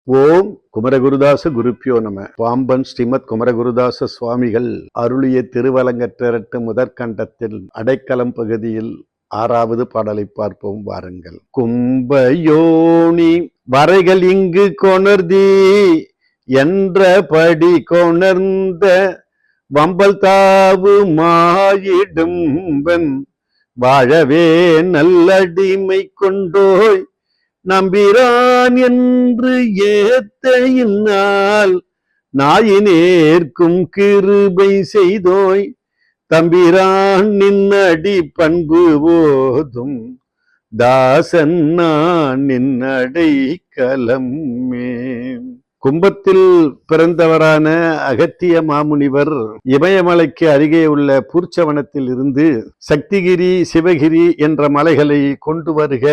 ஓம் குமரகுருதாச குருப்பியோ நம. பாம்பன் ஸ்ரீமத் குமரகுருதாச சுவாமிகள் அருளிய திருவலங்கற்றரட்டு முதற்கண்டத்தில் அடைக்கலம் பகுதியில் 6வது பாடலை பார்ப்போம் வாருங்கள். கும்பயோனி வரைகள் இங்கு கொணர்தி என்றபடி கொணர்ந்த வம்பல் தாவு மாயிடும்பன் வாழவே நல்லடிமை கொண்டோய் நம்பிரான் என்று ஏத்த இந்நாள் நாயினேற்கும் கிருபை செய்தோய் தம்பிரான் நின்னடி பண்பு போதும் தாசன் நான் நின்னடை கலமே. கும்பத்தில் பிறந்தவரான அகத்திய மாமுனிவர் இமயமலைக்கு அருகே உள்ள பூர்ச்சவனத்தில் இருந்து சக்திகிரி சிவகிரி என்ற மலைகளை கொண்டு வருக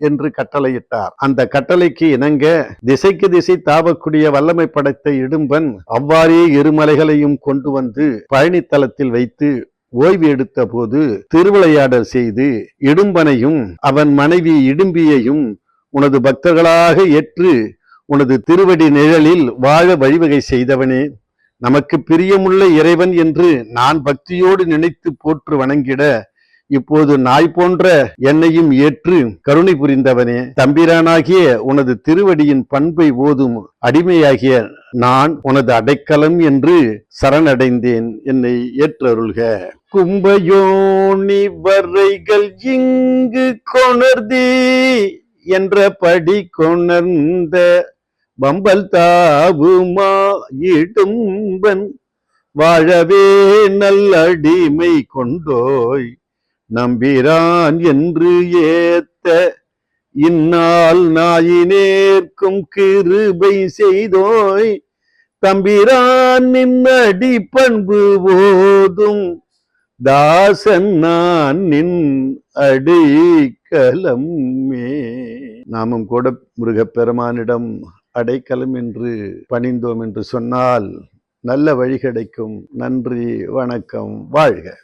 என்று கட்டளையிட்டார். அந்த கட்டளைக்கு இணங்க திசைக்கு திசை தாவக்கூடிய வல்லமை படைத்த இடும்பன் அவ்வாறே இருமலைகளையும் கொண்டு வந்து பழனித்தலத்தில் வைத்து ஓய்வு எடுத்த போது திருவிளையாடல் செய்து இடும்பனையும் அவன் மனைவி இடும்பியையும் உனது பக்தர்களாக ஏற்று உனது திருவடி நிழலில் வாழ வழிவகை செய்தவனே, நமக்கு பிரியமுள்ள இறைவன் என்று நான் பக்தியோடு நினைத்து போற்று வணங்கிட இப்போது நாய் போன்ற என்னையும் ஏற்று கருணை புரிந்தவனே, தம்பிரானாகிய உனது திருவடியின் பண்பை ஓதும் அடிமையாகிய நான் உனது அடைக்கலம் என்று சரணடைந்தேன், என்னை ஏற்றருள்க. கும்பயோனி வரைகள் இங்கு கொணர்தி என்றபடி கொணர்ந்த வம்பல் தாவுமா இடும்பன் வாழவே நல்லடிமை கொண்டோய் நம்பிரான் என்று ஏத்த இந்நாள் நாயினேற்கும் கிருபை செய்தோய் தம்பிரான் நின்னடி பண்பு போதும் தாசன் நான் நின் அடைக்கலமே. நாமும் கூட முருகப்பெருமானிடம் அடைக்கலம் என்று பணிந்தோம் என்று சொன்னால் நல்ல வழி கிடைக்கும். நன்றி, வணக்கம், வாழ்க.